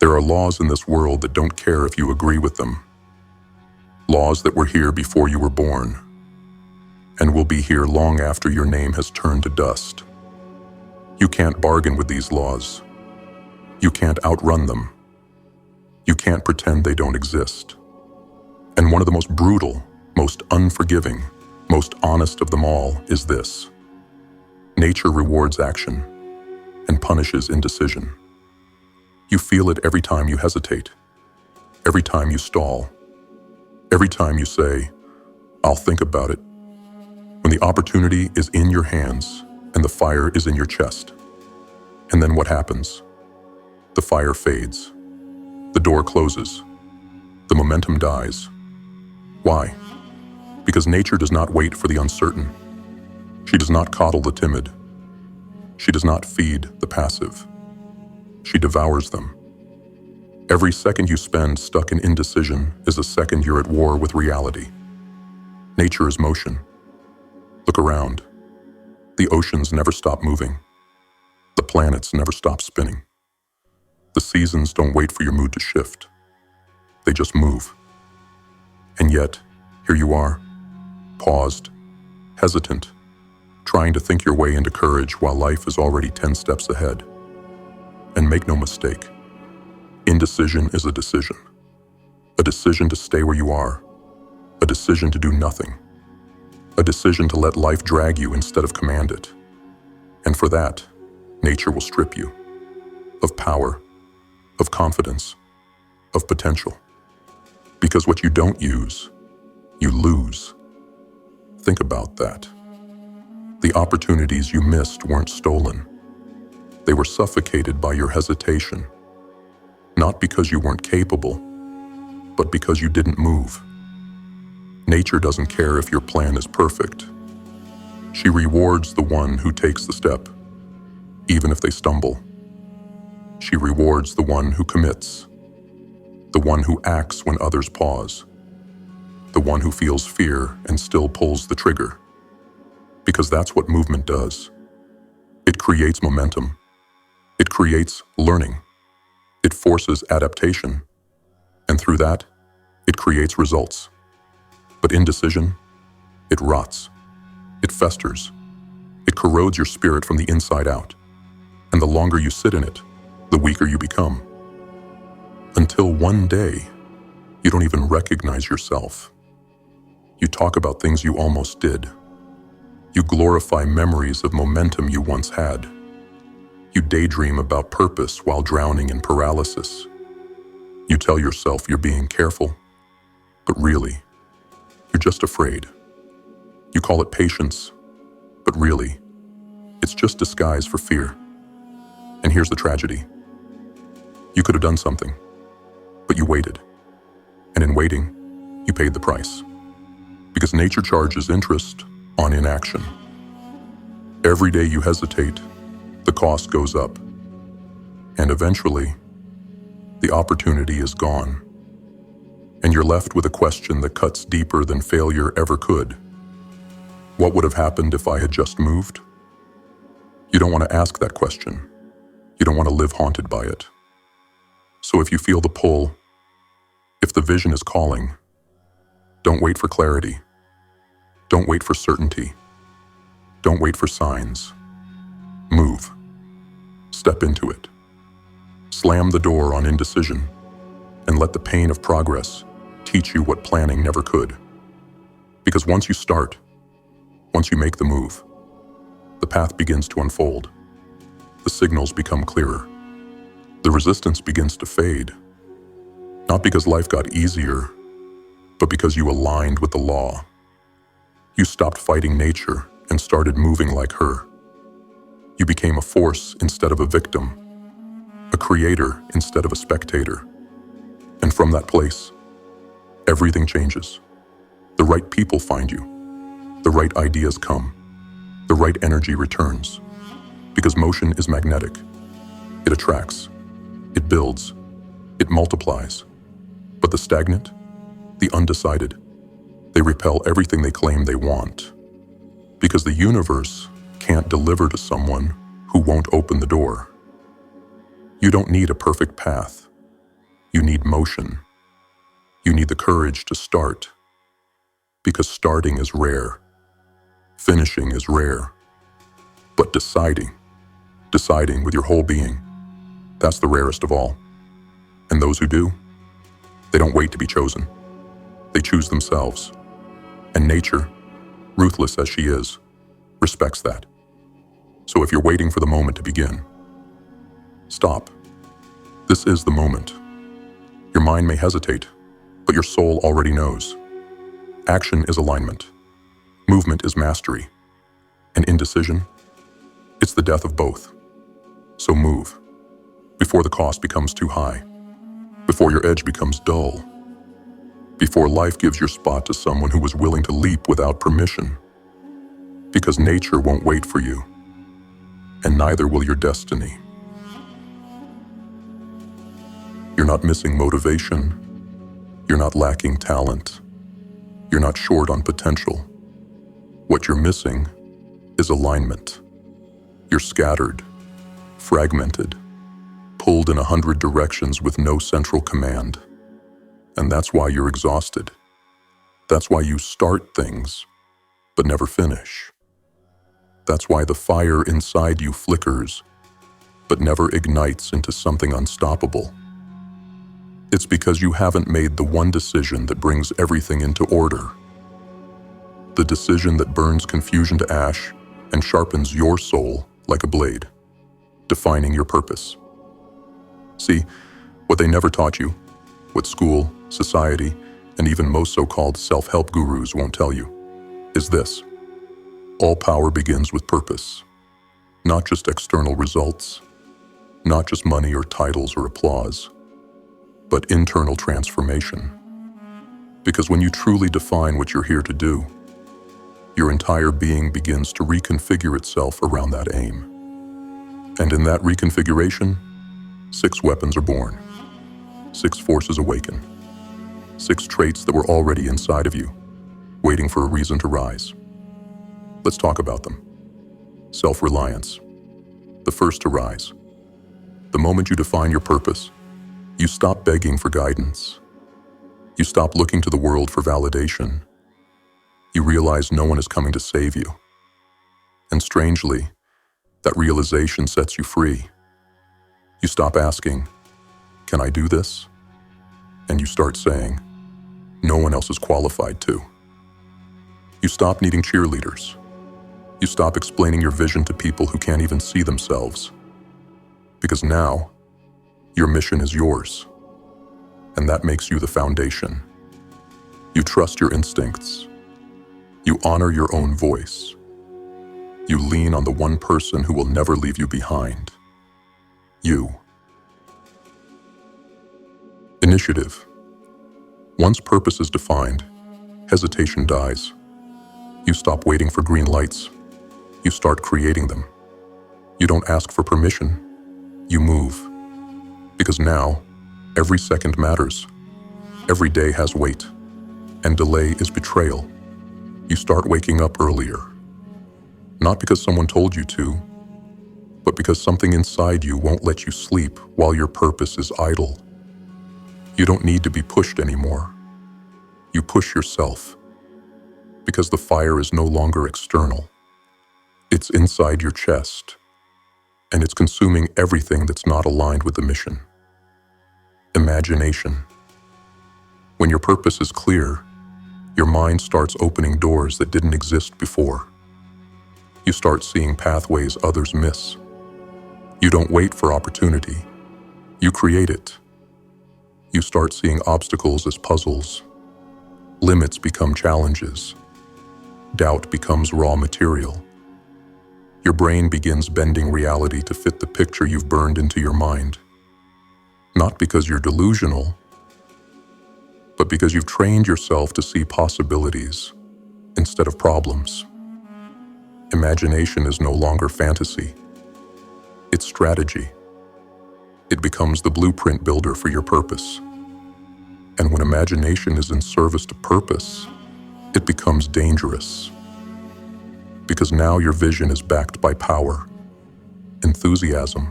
There are laws in this world that don't care if you agree with them. Laws that were here before you were born, and will be here long after your name has turned to dust. You can't bargain with these laws. You can't outrun them. You can't pretend they don't exist. And one of the most brutal, most unforgiving, most honest of them all is this: nature rewards action and punishes indecision. You feel it every time you hesitate, every time you stall, every time you say, "I'll think about it." When the opportunity is in your hands and the fire is in your chest. And then what happens? The fire fades. The door closes. The momentum dies. Why? Because nature does not wait for the uncertain. She does not coddle the timid. She does not feed the passive. She devours them. Every second you spend stuck in indecision is a second you're at war with reality. Nature is motion. Look around. The oceans never stop moving. The planets never stop spinning. The seasons don't wait for your mood to shift. They just move. And yet, here you are, paused, hesitant, trying to think your way into courage while life is already 10 steps ahead. And make no mistake, indecision is a decision. A decision to stay where you are. A decision to do nothing. A decision to let life drag you instead of command it. And for that, nature will strip you of power, of confidence, of potential. Because what you don't use, you lose. Think about that. The opportunities you missed weren't stolen. They were suffocated by your hesitation. Not because you weren't capable, but because you didn't move. Nature doesn't care if your plan is perfect. She rewards the one who takes the step, even if they stumble. She rewards the one who commits, the one who acts when others pause, the one who feels fear and still pulls the trigger. Because that's what movement does. It creates momentum. It creates learning. It forces adaptation. And through that, it creates results. But indecision, it rots. It festers. It corrodes your spirit from the inside out. And the longer you sit in it, the weaker you become. Until one day, you don't even recognize yourself. You talk about things you almost did. You glorify memories of momentum you once had. You daydream about purpose while drowning in paralysis. You tell yourself you're being careful, but really, you're just afraid. You call it patience, but really, it's just disguise for fear. And here's the tragedy. You could have done something, but you waited. And in waiting, you paid the price. Because nature charges interest on inaction. Every day you hesitate, the cost goes up. And eventually, the opportunity is gone. And you're left with a question that cuts deeper than failure ever could. What would have happened if I had just moved? You don't want to ask that question. You don't want to live haunted by it. So if you feel the pull, if the vision is calling, don't wait for clarity. Don't wait for certainty. Don't wait for signs. Move. Step into it. Slam the door on indecision and let the pain of progress teach you what planning never could. Because once you start, once you make the move, the path begins to unfold. The signals become clearer. The resistance begins to fade. Not because life got easier, but because you aligned with the law. You stopped fighting nature and started moving like her. You became a force instead of a victim, a creator instead of a spectator. And from that place, everything changes. The right people find you. The right ideas come. The right energy returns. Because motion is magnetic. It attracts. It builds. It multiplies. But the stagnant, the undecided, they repel everything they claim they want. Because the universe can't deliver to someone who won't open the door. You don't need a perfect path. You need motion. You need the courage to start. Because starting is rare. Finishing is rare. But deciding with your whole being, that's the rarest of all. And those who do, they don't wait to be chosen. They choose themselves. And nature, ruthless as she is, respects that. So if you're waiting for the moment to begin, stop. This is the moment. Your mind may hesitate, but your soul already knows. Action is alignment. Movement is mastery. And indecision, it's the death of both. So move, before the cost becomes too high, before your edge becomes dull, before life gives your spot to someone who was willing to leap without permission. Because nature won't wait for you, and neither will your destiny. You're not missing motivation. You're not lacking talent. You're not short on potential. What you're missing is alignment. You're scattered, fragmented, pulled in 100 directions with no central command. And that's why you're exhausted. That's why you start things, but never finish. That's why the fire inside you flickers, but never ignites into something unstoppable. It's because you haven't made the one decision that brings everything into order. The decision that burns confusion to ash and sharpens your soul like a blade, defining your purpose. See, what they never taught you, what school, society, and even most so-called self-help gurus won't tell you, is this. All power begins with purpose, not just external results, not just money or titles or applause, but internal transformation. Because when you truly define what you're here to do, your entire being begins to reconfigure itself around that aim. And in that reconfiguration, 6 weapons are born, 6 forces awaken, 6 traits that were already inside of you, waiting for a reason to rise. Let's talk about them. Self-reliance, the first to rise. The moment you define your purpose, you stop begging for guidance. You stop looking to the world for validation. You realize no one is coming to save you. And strangely, that realization sets you free. You stop asking, "Can I do this?" And you start saying, "No one else is qualified to." You stop needing cheerleaders. You stop explaining your vision to people who can't even see themselves. Because now, your mission is yours. And that makes you the foundation. You trust your instincts. You honor your own voice. You lean on the one person who will never leave you behind. You. Initiative. Once purpose is defined, hesitation dies. You stop waiting for green lights. You start creating them. You don't ask for permission. You move. Because now, every second matters. Every day has weight. And delay is betrayal. You start waking up earlier. Not because someone told you to, but because something inside you won't let you sleep while your purpose is idle. You don't need to be pushed anymore. You push yourself. Because the fire is no longer external. It's inside your chest, and it's consuming everything that's not aligned with the mission. Imagination. When your purpose is clear, your mind starts opening doors that didn't exist before. You start seeing pathways others miss. You don't wait for opportunity. You create it. You start seeing obstacles as puzzles. Limits become challenges. Doubt becomes raw material. Your brain begins bending reality to fit the picture you've burned into your mind. Not because you're delusional, but because you've trained yourself to see possibilities instead of problems. Imagination is no longer fantasy. It's strategy. It becomes the blueprint builder for your purpose. And when imagination is in service to purpose, it becomes dangerous. Because now your vision is backed by power, enthusiasm.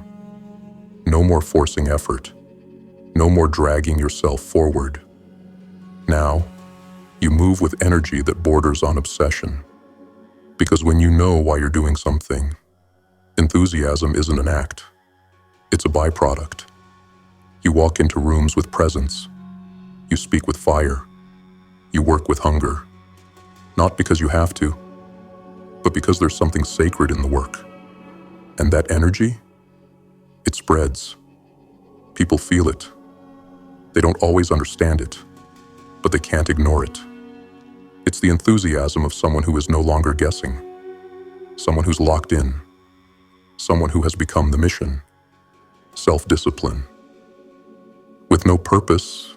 No more forcing effort. No more dragging yourself forward. Now, you move with energy that borders on obsession. Because when you know why you're doing something, enthusiasm isn't an act. It's a byproduct. You walk into rooms with presence. You speak with fire. You work with hunger. Not because you have to, but because there's something sacred in the work. And that energy, it spreads. People feel it. They don't always understand it, but they can't ignore it. It's the enthusiasm of someone who is no longer guessing, someone who's locked in, someone who has become the mission, self-discipline. With no purpose,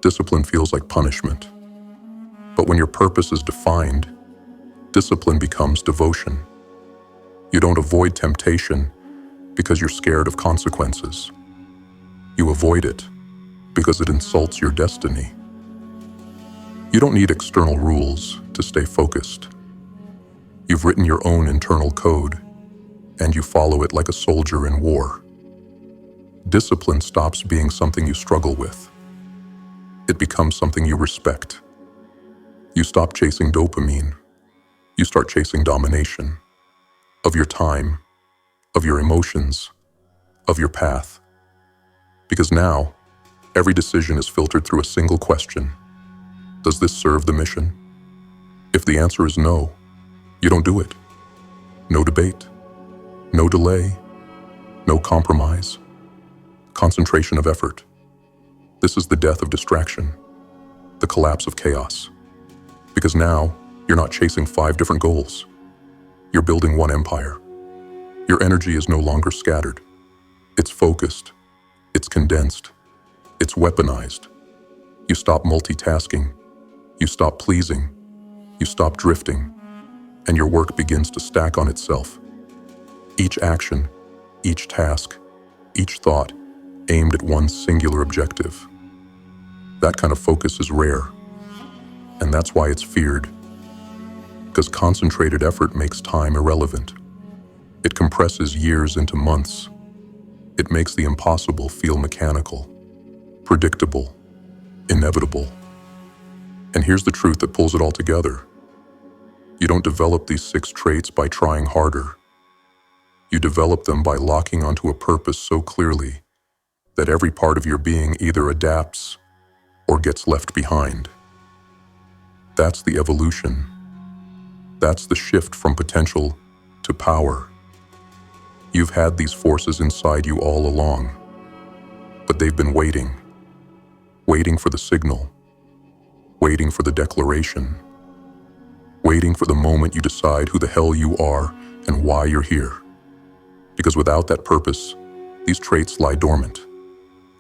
discipline feels like punishment. But when your purpose is defined, discipline becomes devotion. You don't avoid temptation because you're scared of consequences. You avoid it because it insults your destiny. You don't need external rules to stay focused. You've written your own internal code, and you follow it like a soldier in war. Discipline stops being something you struggle with. It becomes something you respect. You stop chasing dopamine. You start chasing domination of your time, of your emotions, of your path. Because now, every decision is filtered through a single question. Does this serve the mission? If the answer is no, you don't do it. No debate, no delay, no compromise. Concentration of effort. This is the death of distraction, the collapse of chaos. Because now, you're not chasing 5 different goals. You're building one empire. Your energy is no longer scattered. It's focused. It's condensed. It's weaponized. You stop multitasking. You stop pleasing. You stop drifting. And your work begins to stack on itself. Each action, each task, each thought aimed at one singular objective. That kind of focus is rare, and that's why it's feared. Because concentrated effort makes time irrelevant. It compresses years into months. It makes the impossible feel mechanical, predictable, inevitable. And here's the truth that pulls it all together. You don't develop these 6 traits by trying harder. You develop them by locking onto a purpose so clearly that every part of your being either adapts or gets left behind. That's the evolution. That's the shift from potential to power. You've had these forces inside you all along, but they've been waiting for the signal, waiting for the declaration, waiting for the moment you decide who the hell you are and why you're here. Because without that purpose, these traits lie dormant.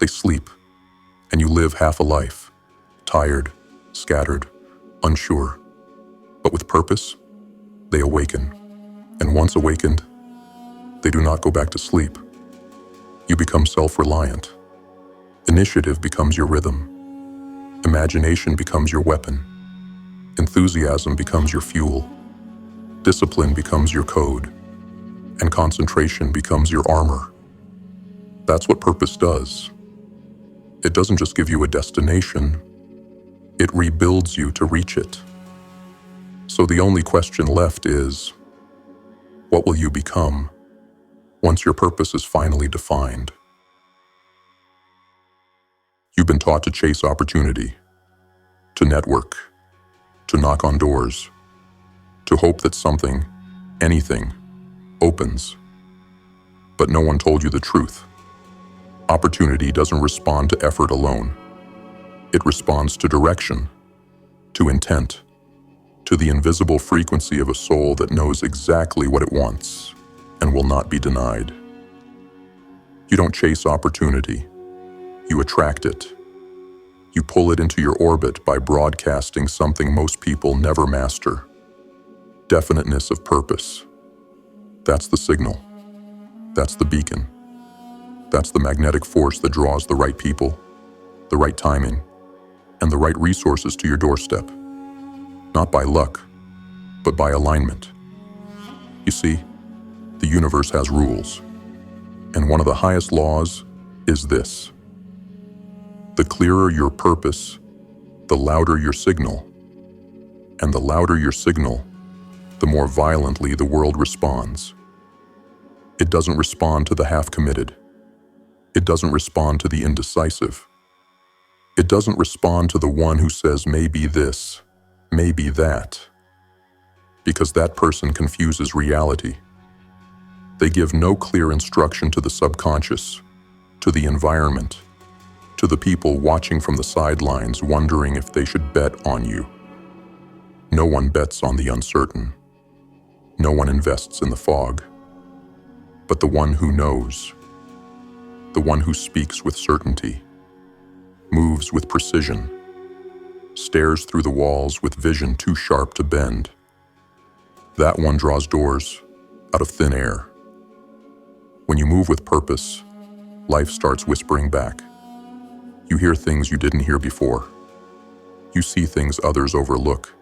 They sleep, and you live half a life, tired, scattered, unsure. But with purpose, they awaken. And once awakened, they do not go back to sleep. You become self-reliant. Initiative becomes your rhythm. Imagination becomes your weapon. Enthusiasm becomes your fuel. Discipline becomes your code. And concentration becomes your armor. That's what purpose does. It doesn't just give you a destination, it rebuilds you to reach it. So the only question left is, what will you become once your purpose is finally defined? You've been taught to chase opportunity, to network, to knock on doors, to hope that something, anything, opens. But no one told you the truth. Opportunity doesn't respond to effort alone. It responds to direction, to intent, to the invisible frequency of a soul that knows exactly what it wants and will not be denied. You don't chase opportunity. You attract it. You pull it into your orbit by broadcasting something most people never master. Definiteness of purpose. That's the signal. That's the beacon. That's the magnetic force that draws the right people, the right timing, and the right resources to your doorstep. Not by luck, but by alignment. You see, the universe has rules, and one of the highest laws is this: The clearer your purpose, the louder your signal. And the louder your signal, the more violently the world responds. It doesn't respond to the half-committed. It doesn't respond to the indecisive. It doesn't respond to the one who says maybe this, maybe that. Because that person confuses reality. They give no clear instruction to the subconscious, to the environment, to the people watching from the sidelines wondering if they should bet on you. No one bets on the uncertain. No one invests in the fog. But the one who knows, the one who speaks with certainty, moves with precision, stares through the walls with vision too sharp to bend, that one draws doors out of thin air. When you move with purpose, life starts whispering back. You hear things you didn't hear before. You see things others overlook.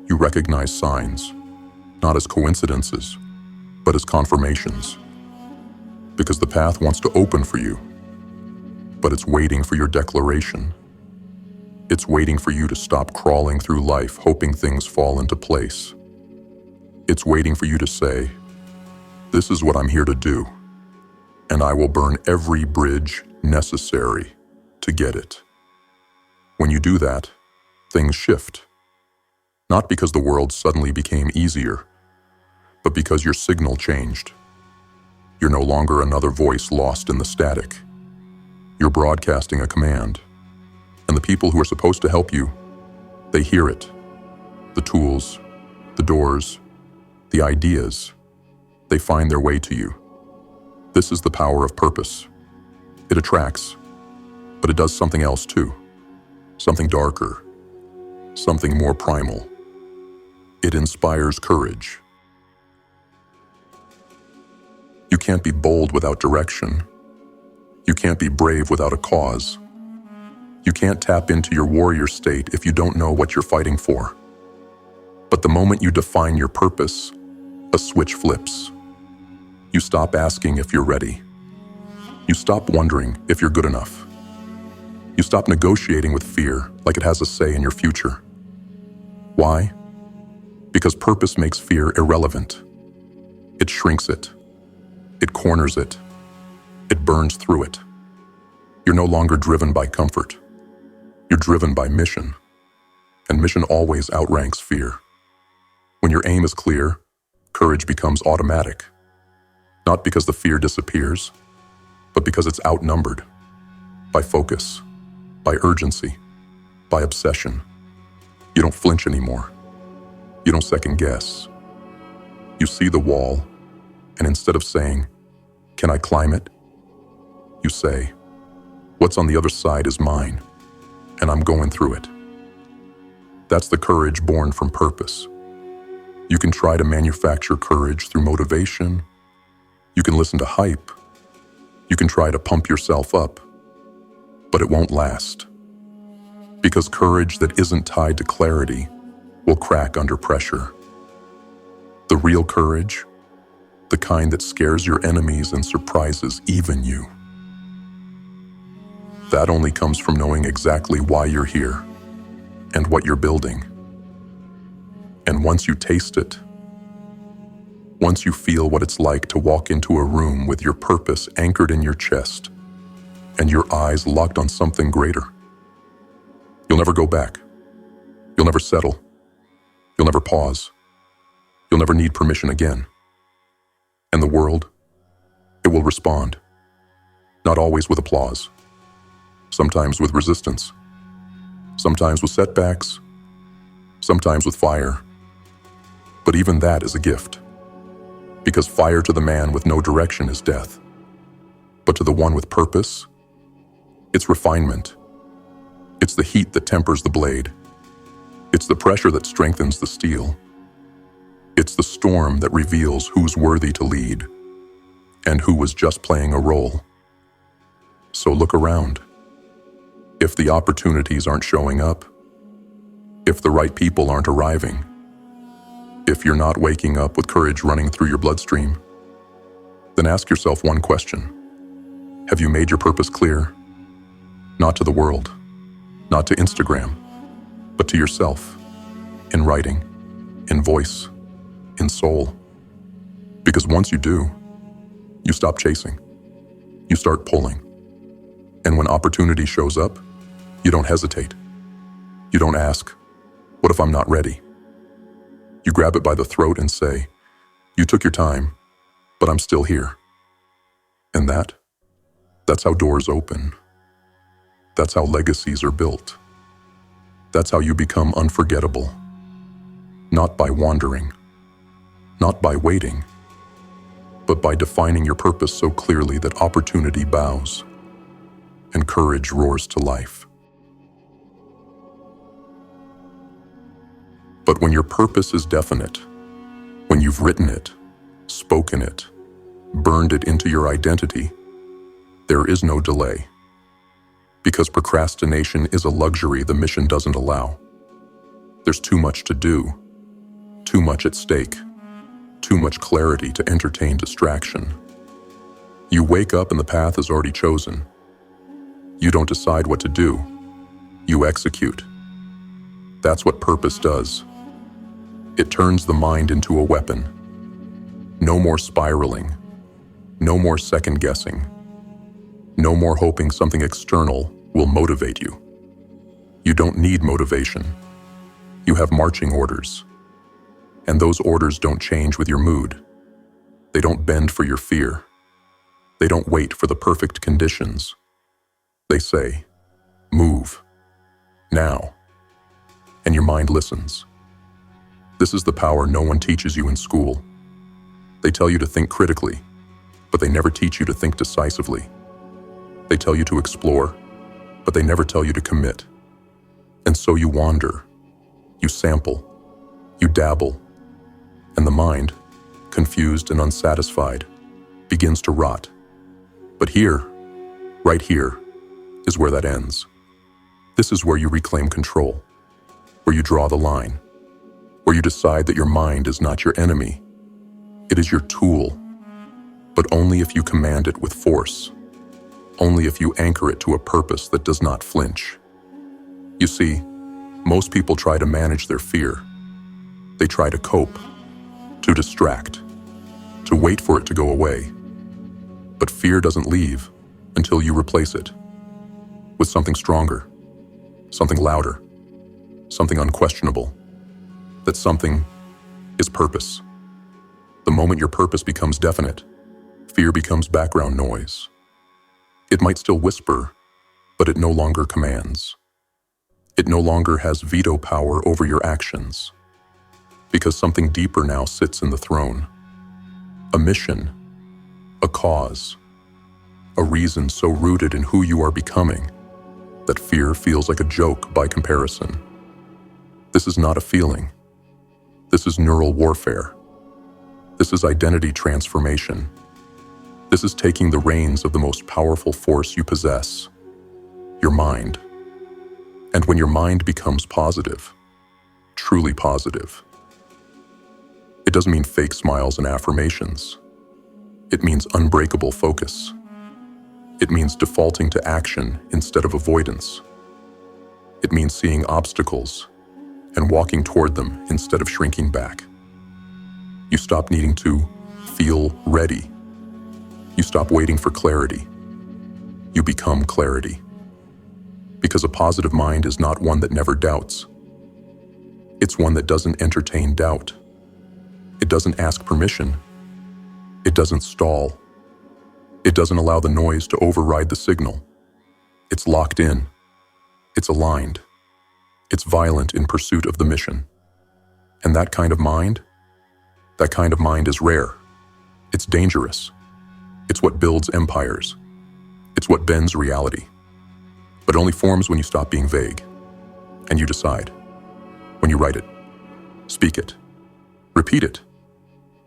You recognize signs, not as coincidences, but as confirmations. Because the path wants to open for you, but it's waiting for your declaration. It's waiting for you to stop crawling through life hoping things fall into place. It's waiting for you to say, "This is what I'm here to do, and I will burn every bridge necessary to get it." When you do that, things shift. Not because the world suddenly became easier, but because your signal changed. You're no longer another voice lost in the static. You're broadcasting a command, and the people who are supposed to help you, they hear it. The tools, the doors, the ideas, they find their way to you. This is the power of purpose. It attracts, but it does something else too. Something darker, something more primal. It inspires courage. You can't be bold without direction. You can't be brave without a cause. You can't tap into your warrior state if you don't know what you're fighting for. But the moment you define your purpose, a switch flips. You stop asking if you're ready. You stop wondering if you're good enough. You stop negotiating with fear like it has a say in your future. Why? Because purpose makes fear irrelevant. It shrinks it. It corners it. It burns through it. You're no longer driven by comfort. You're driven by mission. And mission always outranks fear. When your aim is clear, courage becomes automatic. Not because the fear disappears, but because it's outnumbered. By focus, by urgency, by obsession. You don't flinch anymore. You don't second guess. You see the wall, and instead of saying, "Can I climb it?" you say, "What's on the other side is mine, and I'm going through it." That's the courage born from purpose. You can try to manufacture courage through motivation. You can listen to hype. You can try to pump yourself up, but it won't last. Because courage that isn't tied to clarity will crack under pressure. The real courage, the kind that scares your enemies and surprises even you. That only comes from knowing exactly why you're here and what you're building. And once you taste it, once you feel what it's like to walk into a room with your purpose anchored in your chest and your eyes locked on something greater, you'll never go back. You'll never settle. You'll never pause. You'll never need permission again. And the world, it will respond. Not always with applause. Sometimes with resistance. Sometimes with setbacks. Sometimes with fire. But even that is a gift. Because fire to the man with no direction is death. But to the one with purpose, it's refinement. It's the heat that tempers the blade. It's the pressure that strengthens the steel. It's the storm that reveals who's worthy to lead and who was just playing a role. So look around. If the opportunities aren't showing up, if the right people aren't arriving, if you're not waking up with courage running through your bloodstream, then ask yourself one question. Have you made your purpose clear? Not to the world, not to Instagram, but to yourself, in writing, in voice, in soul. Because once you do, you stop chasing. You start pulling. And when opportunity shows up, you don't hesitate. You don't ask, what if I'm not ready? You grab it by the throat and say, you took your time, but I'm still here. And that's how doors open. That's how legacies are built. That's how you become unforgettable. Not by wandering, not by waiting, but by defining your purpose so clearly that opportunity bows and courage roars to life. But when your purpose is definite, when you've written it, spoken it, burned it into your identity, there is no delay. Because procrastination is a luxury the mission doesn't allow. There's too much to do, too much at stake, too much clarity to entertain distraction. You wake up and the path is already chosen. You don't decide what to do, you execute. That's what purpose does. It turns the mind into a weapon. No more spiraling, no more second guessing, no more hoping something external will motivate you. You don't need motivation. You have marching orders. And those orders don't change with your mood. They don't bend for your fear. They don't wait for the perfect conditions. They say, move, now. And your mind listens. This is the power no one teaches you in school. They tell you to think critically, but they never teach you to think decisively. They tell you to explore, but they never tell you to commit. And so you wander, you sample, you dabble, and the mind, confused and unsatisfied, begins to rot. But here, right here, is where that ends. This is where you reclaim control, where you draw the line, where you decide that your mind is not your enemy. It is your tool, but only if you command it with force, only if you anchor it to a purpose that does not flinch. You see, most people try to manage their fear. They try to cope, to distract, to wait for it to go away. But fear doesn't leave until you replace it with something stronger, something louder, something unquestionable. That something is purpose. The moment your purpose becomes definite, fear becomes background noise. It might still whisper, but it no longer commands. It no longer has veto power over your actions, because something deeper now sits in the throne. A mission, a cause, a reason so rooted in who you are becoming that fear feels like a joke by comparison. This is not a feeling. This is neural warfare. This is identity transformation. This is taking the reins of the most powerful force you possess, your mind. And when your mind becomes positive, truly positive, it doesn't mean fake smiles and affirmations. It means unbreakable focus. It means defaulting to action instead of avoidance. It means seeing obstacles and walking toward them instead of shrinking back. You stop needing to feel ready. You stop waiting for clarity. You become clarity. Because a positive mind is not one that never doubts. It's one that doesn't entertain doubt. It doesn't ask permission. It doesn't stall. It doesn't allow the noise to override the signal. It's locked in. It's aligned. It's violent in pursuit of the mission. And that kind of mind is rare. It's dangerous. It's what builds empires. It's what bends reality. But it only forms when you stop being vague. And you decide. When you write it, speak it, repeat it,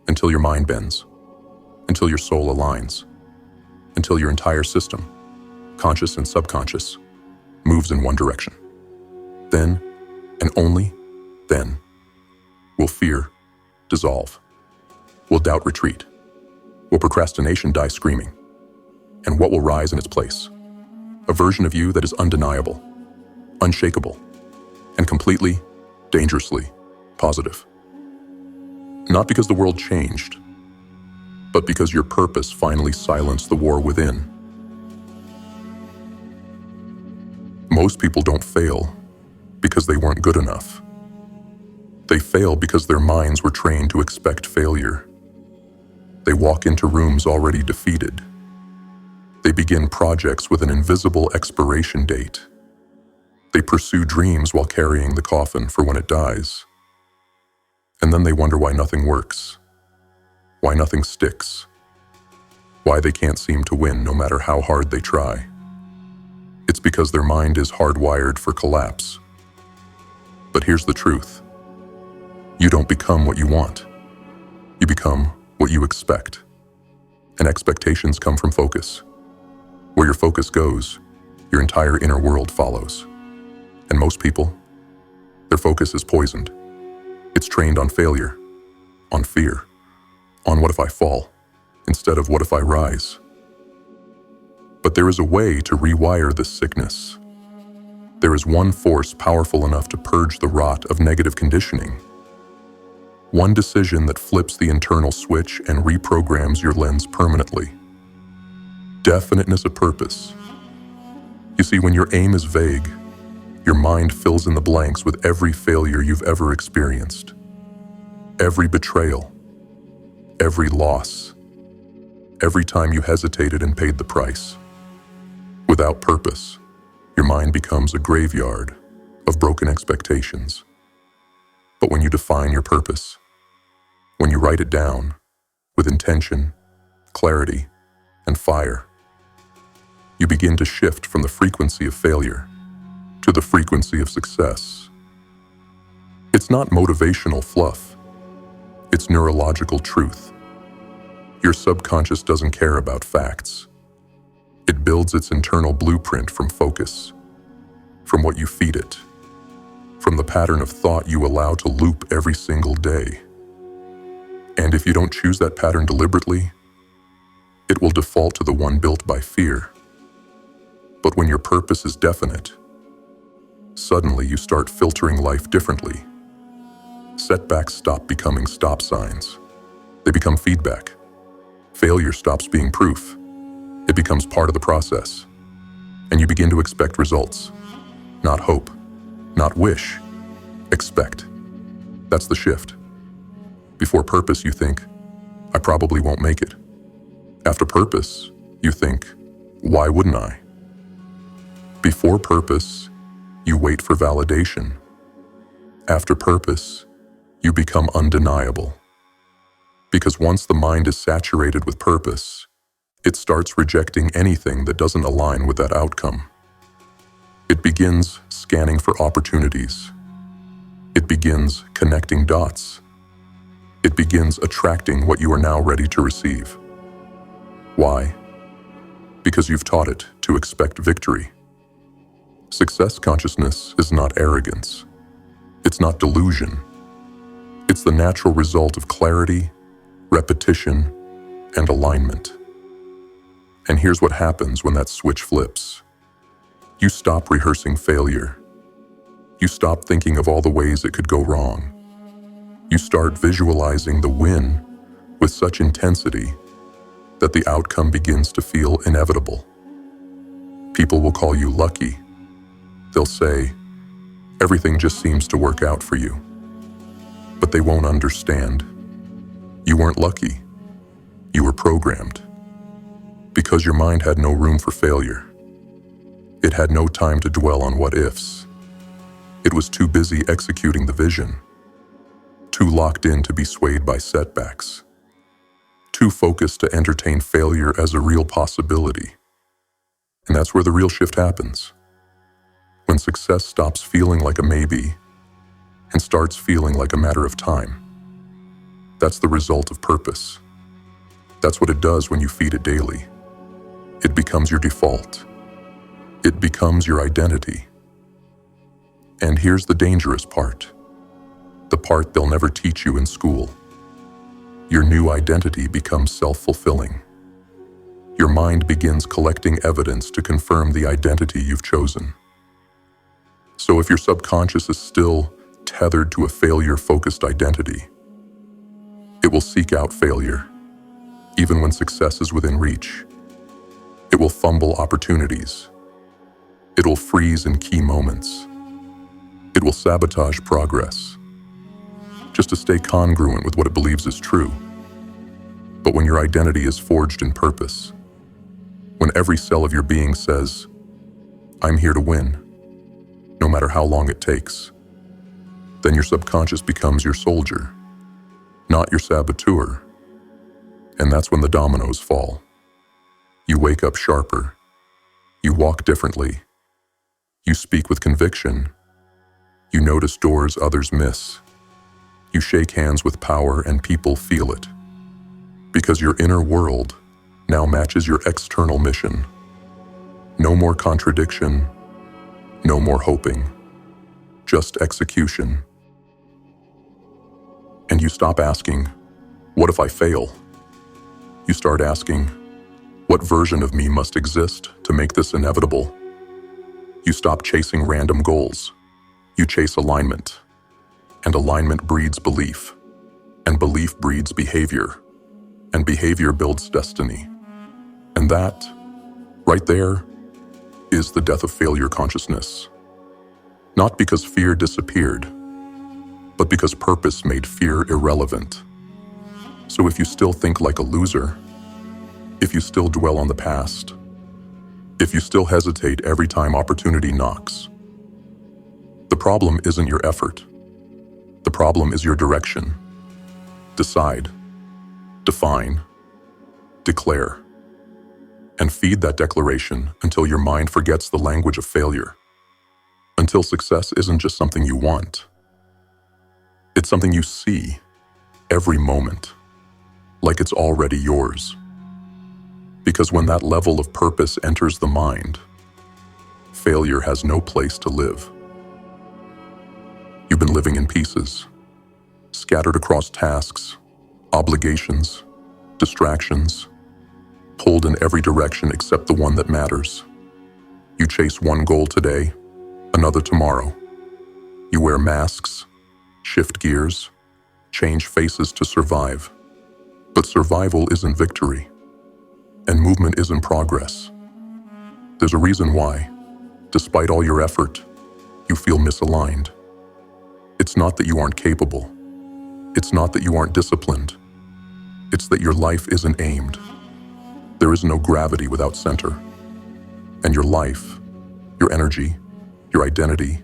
until your mind bends, until your soul aligns, until your entire system, conscious and subconscious, moves in one direction. Then, and only then, will fear dissolve, will doubt retreat, will procrastination die screaming, and what will rise in its place? A version of you that is undeniable, unshakable, and completely, dangerously positive. Not because the world changed, but because your purpose finally silenced the war within. Most people don't fail because they weren't good enough. They fail because their minds were trained to expect failure. They walk into rooms already defeated. They begin projects with an invisible expiration date. They pursue dreams while carrying the coffin for when it dies. And then they wonder why nothing works, why nothing sticks, why they can't seem to win no matter how hard they try. It's because their mind is hardwired for collapse. But here's the truth. You don't become what you want. You become what you expect. And expectations come from focus. Where your focus goes, your entire inner world follows. And most people, their focus is poisoned. It's trained on failure, on fear, on what if I fall, instead of what if I rise. But there is a way to rewire this sickness. There is one force powerful enough to purge the rot of negative conditioning. One decision that flips the internal switch and reprograms your lens permanently. Definiteness of purpose. You see, when your aim is vague, your mind fills in the blanks with every failure you've ever experienced. Every betrayal. Every loss. Every time you hesitated and paid the price. Without purpose, your mind becomes a graveyard of broken expectations. But when you define your purpose, when you write it down with intention, clarity, and fire, you begin to shift from the frequency of failure to the frequency of success. It's not motivational fluff. It's neurological truth. Your subconscious doesn't care about facts. It builds its internal blueprint from focus, from what you feed it, from the pattern of thought you allow to loop every single day. And if you don't choose that pattern deliberately, it will default to the one built by fear. But when your purpose is definite, suddenly you start filtering life differently. Setbacks stop becoming stop signs. They become feedback. Failure stops being proof. It becomes part of the process. And you begin to expect results. Not hope, not wish. Expect. That's the shift. Before purpose, you think, I probably won't make it. After purpose, you think, why wouldn't I? Before purpose, you wait for validation. After purpose, you become undeniable. Because once the mind is saturated with purpose, it starts rejecting anything that doesn't align with that outcome. It begins scanning for opportunities. It begins connecting dots. It begins attracting what you are now ready to receive. Why? Because you've taught it to expect victory. Success consciousness is not arrogance. It's not delusion. It's the natural result of clarity, repetition, and alignment. And here's what happens when that switch flips. You stop rehearsing failure. You stop thinking of all the ways it could go wrong. You start visualizing the win with such intensity that the outcome begins to feel inevitable. People will call you lucky. They'll say, everything just seems to work out for you. But they won't understand. You weren't lucky. You were programmed. Because your mind had no room for failure. It had no time to dwell on what ifs. It was too busy executing the vision. Too locked in to be swayed by setbacks. Too focused to entertain failure as a real possibility. And that's where the real shift happens. When success stops feeling like a maybe and starts feeling like a matter of time. That's the result of purpose. That's what it does when you feed it daily. It becomes your default. It becomes your identity. And here's the dangerous part. The part they'll never teach you in school. Your new identity becomes self-fulfilling. Your mind begins collecting evidence to confirm the identity you've chosen. So if your subconscious is still tethered to a failure-focused identity, it will seek out failure, even when success is within reach. It will fumble opportunities. It will freeze in key moments. It will sabotage progress, just to stay congruent with what it believes is true. But when your identity is forged in purpose, when every cell of your being says, "I'm here to win," no matter how long it takes, then your subconscious becomes your soldier, not your saboteur. And that's when the dominoes fall. You wake up sharper. You walk differently. You speak with conviction. You notice doors others miss. You shake hands with power and people feel it. Because your inner world now matches your external mission. No more contradiction. No more hoping. Just execution. And you stop asking, "What if I fail?" You start asking, "What version of me must exist to make this inevitable?" You stop chasing random goals. You chase alignment. And alignment breeds belief. And belief breeds behavior. And behavior builds destiny. And that, right there, is the death of failure consciousness. Not because fear disappeared, but because purpose made fear irrelevant. So if you still think like a loser, if you still dwell on the past, if you still hesitate every time opportunity knocks, the problem isn't your effort. The problem is your direction. Decide, define, declare, and feed that declaration until your mind forgets the language of failure. Until success isn't just something you want. It's something you see every moment, like it's already yours. Because when that level of purpose enters the mind, failure has no place to live. You've been living in pieces, scattered across tasks, obligations, distractions, pulled in every direction except the one that matters. You chase one goal today, another tomorrow. You wear masks, shift gears, change faces to survive. But survival isn't victory, and movement isn't progress. There's a reason why, despite all your effort, you feel misaligned. It's not that you aren't capable. It's not that you aren't disciplined. It's that your life isn't aimed. There is no gravity without center. And your life, your energy, your identity,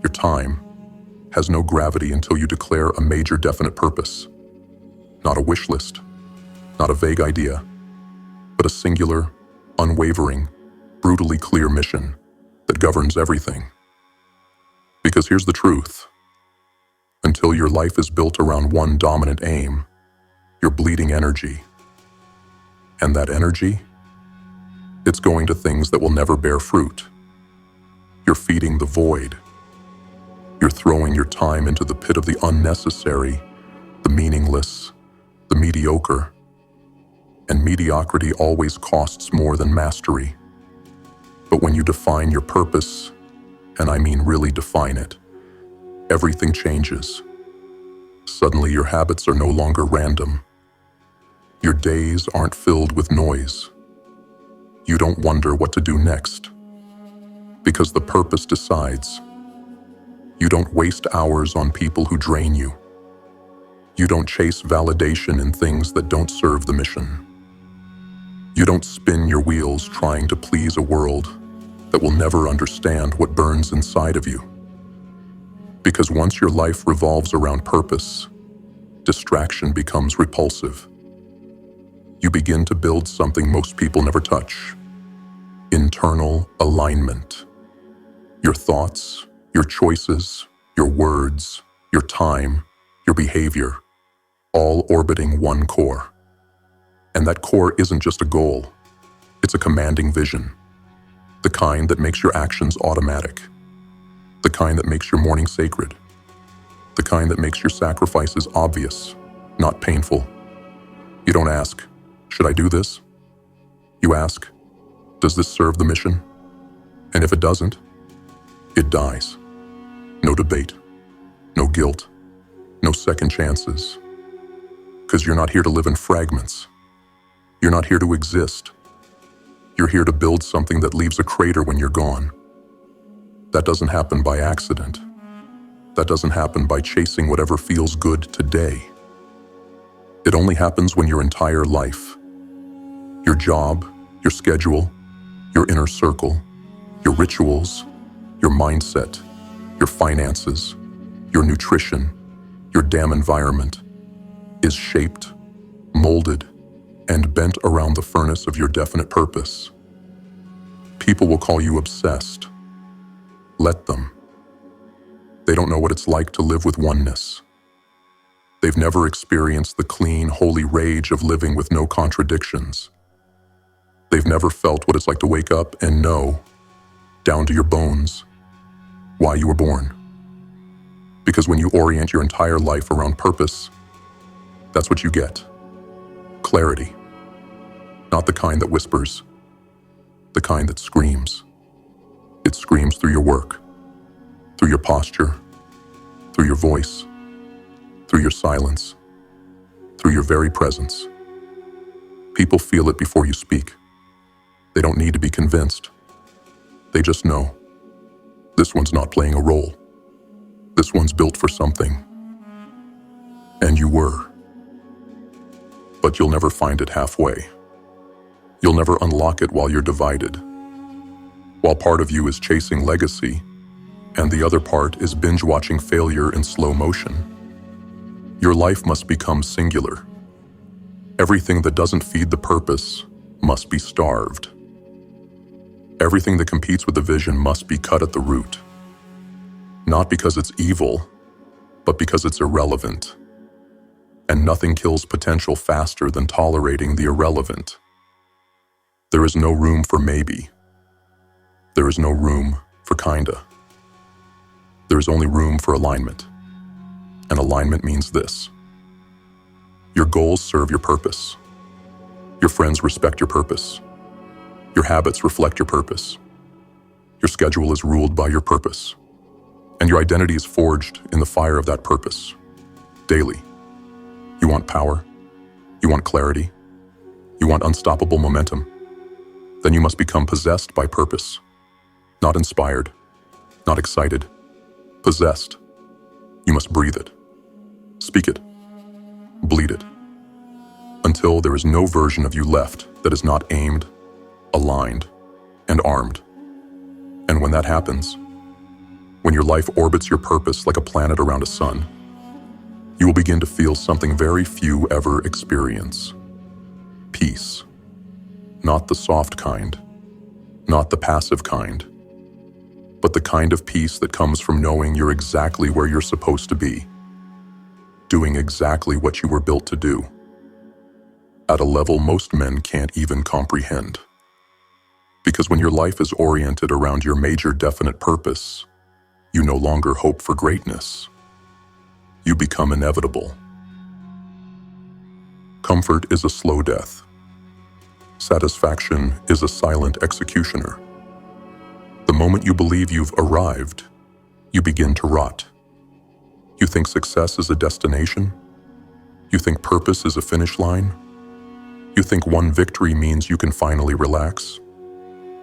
your time, has no gravity until you declare a major definite purpose. Not a wish list, not a vague idea, but a singular, unwavering, brutally clear mission that governs everything. Because here's the truth. Until your life is built around one dominant aim, you're bleeding energy. And that energy? It's going to things that will never bear fruit. You're feeding the void. You're throwing your time into the pit of the unnecessary, the meaningless, the mediocre. And mediocrity always costs more than mastery. But when you define your purpose, and I mean really define it, everything changes. Suddenly your habits are no longer random. Your days aren't filled with noise. You don't wonder what to do next. Because the purpose decides. You don't waste hours on people who drain you. You don't chase validation in things that don't serve the mission. You don't spin your wheels trying to please a world that will never understand what burns inside of you. Because once your life revolves around purpose, distraction becomes repulsive. You begin to build something most people never touch. Internal alignment. Your thoughts, your choices, your words, your time, your behavior, all orbiting one core. And that core isn't just a goal. It's a commanding vision. The kind that makes your actions automatic. The kind that makes your morning sacred. The kind that makes your sacrifices obvious, not painful. You don't ask, "Should I do this?" You ask, does this serve the mission? And if it doesn't, it dies. No debate, no guilt, no second chances. Because you're not here to live in fragments. You're not here to exist. You're here to build something that leaves a crater when you're gone. That doesn't happen by accident. That doesn't happen by chasing whatever feels good today. It only happens when your entire life, your job, your schedule, your inner circle, your rituals, your mindset, your finances, your nutrition, your damn environment, is shaped, molded, and bent around the furnace of your definite purpose. People will call you obsessed. Let them. They don't know what it's like to live with oneness. They've never experienced the clean, holy rage of living with no contradictions. They've never felt what it's like to wake up and know, down to your bones, why you were born. Because when you orient your entire life around purpose, that's what you get. Clarity. Not the kind that whispers, the kind that screams. It screams through your work, through your posture, through your voice, through your silence, through your very presence. People feel it before you speak. They don't need to be convinced. They just know. This one's not playing a role. This one's built for something. And you were. But you'll never find it halfway. You'll never unlock it while you're divided. While part of you is chasing legacy, and the other part is binge-watching failure in slow motion. Your life must become singular. Everything that doesn't feed the purpose must be starved. Everything that competes with the vision must be cut at the root. Not because it's evil, but because it's irrelevant. And nothing kills potential faster than tolerating the irrelevant. There is no room for maybe. There is no room for kinda. There is only room for alignment. And alignment means this. Your goals serve your purpose. Your friends respect your purpose. Your habits reflect your purpose. Your schedule is ruled by your purpose. And your identity is forged in the fire of that purpose. Daily. You want power? You want clarity? You want unstoppable momentum? Then you must become possessed by purpose. Not inspired. Not excited. Possessed. You must breathe it. Speak it. Bleed it. Until there is no version of you left that is not aimed, aligned, and armed. And when that happens, when your life orbits your purpose like a planet around a sun, you will begin to feel something very few ever experience. Peace. Not the soft kind, not the passive kind, but the kind of peace that comes from knowing you're exactly where you're supposed to be, doing exactly what you were built to do, at a level most men can't even comprehend. Because when your life is oriented around your major definite purpose, you no longer hope for greatness. You become inevitable. Comfort is a slow death. Satisfaction is a silent executioner. The moment you believe you've arrived, you begin to rot. You think success is a destination? You think purpose is a finish line? You think one victory means you can finally relax?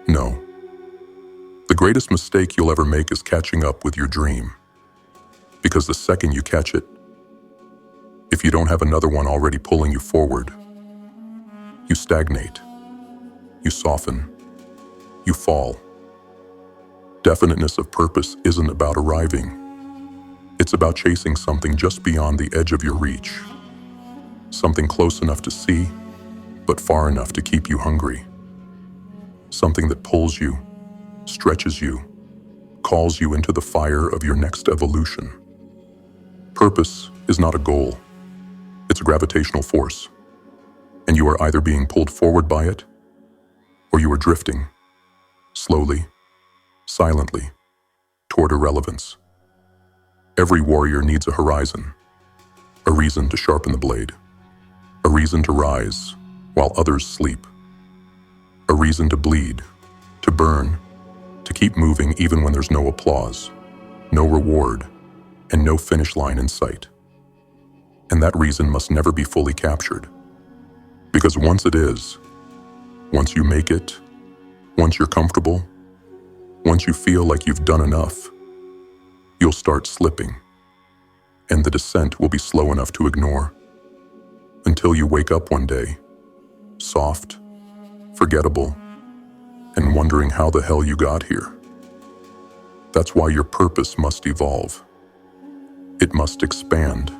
No. The greatest mistake you'll ever make is catching up with your dream. Because the second you catch it, if you don't have another one already pulling you forward, you stagnate, you soften, you fall. Definiteness of purpose isn't about arriving. It's about chasing something just beyond the edge of your reach. Something close enough to see, but far enough to keep you hungry. Something that pulls you, stretches you, calls you into the fire of your next evolution. Purpose is not a goal. It's a gravitational force. And you are either being pulled forward by it, or you are drifting, slowly, silently, toward irrelevance. Every warrior needs a horizon, a reason to sharpen the blade, a reason to rise while others sleep. A reason to bleed, to burn, to keep moving even when there's no applause, no reward, and no finish line in sight. And that reason must never be fully captured. Because once it is, once you make it, once you're comfortable, once you feel like you've done enough, you'll start slipping, and the descent will be slow enough to ignore, until you wake up one day, soft, forgettable, and wondering how the hell you got here. That's why your purpose must evolve. It must expand.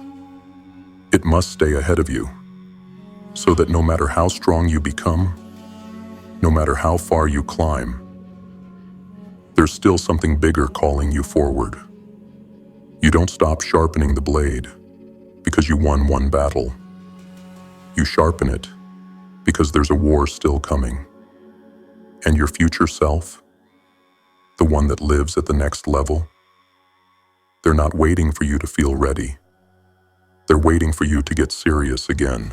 It must stay ahead of you, so that no matter how strong you become, no matter how far you climb, there's still something bigger calling you forward. You don't stop sharpening the blade because you won one battle. You sharpen it because there's a war still coming. And your future self, the one that lives at the next level, they're not waiting for you to feel ready. They're waiting for you to get serious again.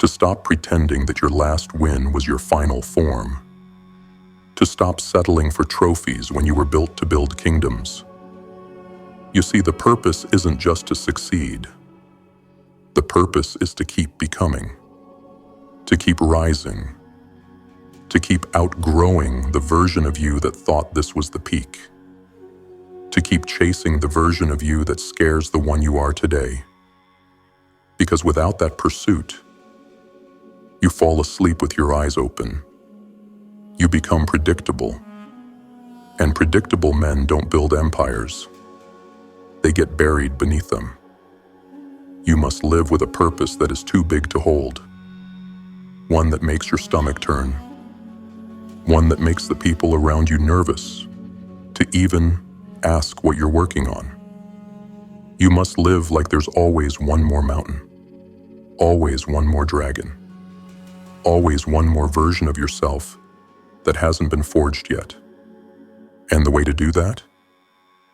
To stop pretending that your last win was your final form. To stop settling for trophies when you were built to build kingdoms. You see, the purpose isn't just to succeed. The purpose is to keep becoming, to keep rising, to keep outgrowing the version of you that thought this was the peak, to keep chasing the version of you that scares the one you are today. Because without that pursuit, you fall asleep with your eyes open. You become predictable. And predictable men don't build empires. They get buried beneath them. You must live with a purpose that is too big to hold. One that makes your stomach turn. One that makes the people around you nervous to even ask what you're working on. You must live like there's always one more mountain, always one more dragon, always one more version of yourself that hasn't been forged yet. And the way to do that?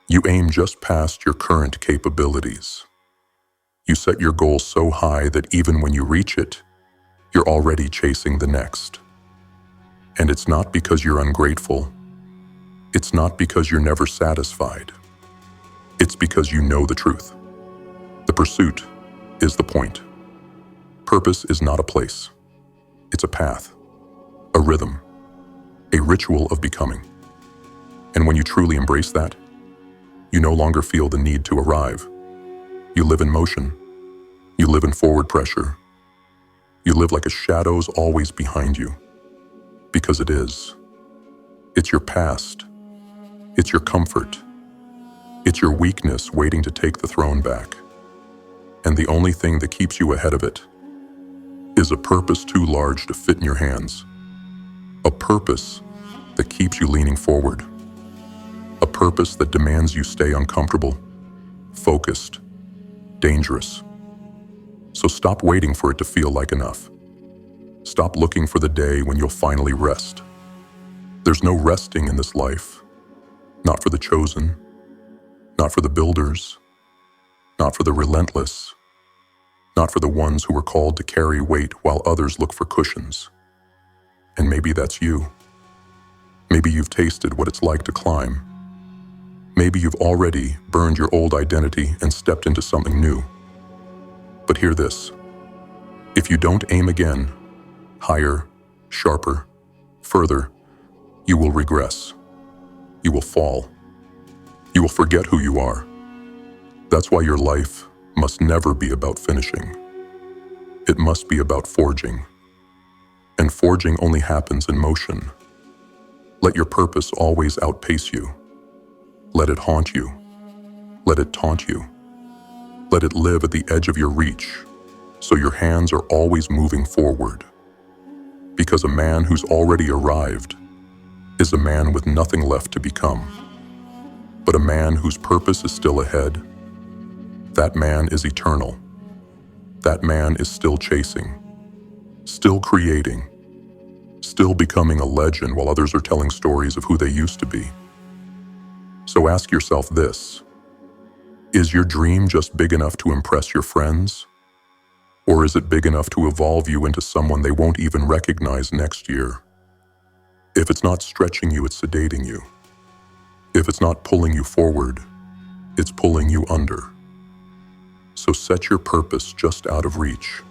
You aim just past your current capabilities. You set your goal so high that even when you reach it, you're already chasing the next. And it's not because you're ungrateful. It's not because you're never satisfied. It's because you know the truth. The pursuit is the point. Purpose is not a place. It's a path, a rhythm, a ritual of becoming. And when you truly embrace that, you no longer feel the need to arrive. You live in motion. You live in forward pressure. You live like a shadow's always behind you. Because it is. It's your past. It's your comfort. It's your weakness waiting to take the throne back. And the only thing that keeps you ahead of it is a purpose too large to fit in your hands. A purpose that keeps you leaning forward. A purpose that demands you stay uncomfortable, focused, dangerous. So stop waiting for it to feel like enough. Stop looking for the day when you'll finally rest. There's no resting in this life. Not for the chosen, not for the builders, not for the relentless, not for the ones who are called to carry weight while others look for cushions. And maybe that's you. Maybe you've tasted what it's like to climb. Maybe you've already burned your old identity and stepped into something new. But hear this. If you don't aim again, higher, sharper, further, you will regress. You will fall. You will forget who you are. That's why your life must never be about finishing. It must be about forging. And forging only happens in motion. Let your purpose always outpace you. Let it haunt you. Let it taunt you. Let it live at the edge of your reach, so your hands are always moving forward. Because a man who's already arrived is a man with nothing left to become. But a man whose purpose is still ahead, that man is eternal. That man is still chasing, still creating, still becoming a legend while others are telling stories of who they used to be. So ask yourself this: is your dream just big enough to impress your friends? Or is it big enough to evolve you into someone they won't even recognize next year? If it's not stretching you, it's sedating you. If it's not pulling you forward, it's pulling you under. So set your purpose just out of reach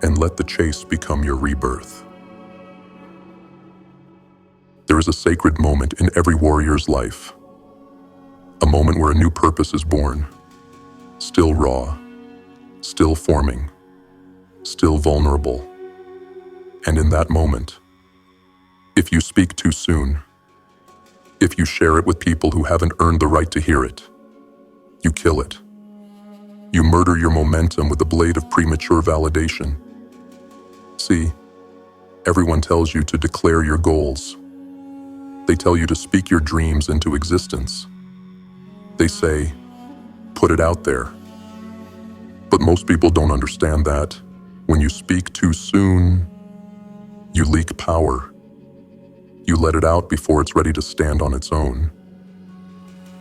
and let the chase become your rebirth. There is a sacred moment in every warrior's life, a moment where a new purpose is born, still raw, still forming, still vulnerable. And in that moment, if you speak too soon, if you share it with people who haven't earned the right to hear it, you kill it. You murder your momentum with the blade of premature validation. See, everyone tells you to declare your goals. They tell you to speak your dreams into existence. They say, put it out there. But most people don't understand that when you speak too soon, you leak power. You let it out before it's ready to stand on its own.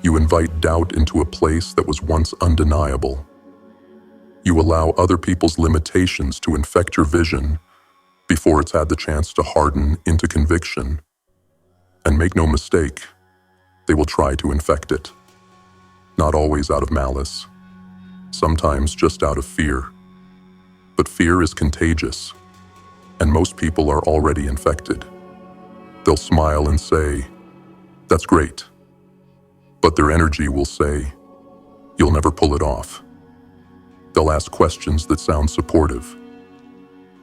You invite doubt into a place that was once undeniable. You allow other people's limitations to infect your vision before it's had the chance to harden into conviction. And make no mistake, they will try to infect it. Not always out of malice, sometimes just out of fear. But fear is contagious, and most people are already infected. They'll smile and say, "That's great." But their energy will say, "You'll never pull it off." They'll ask questions that sound supportive,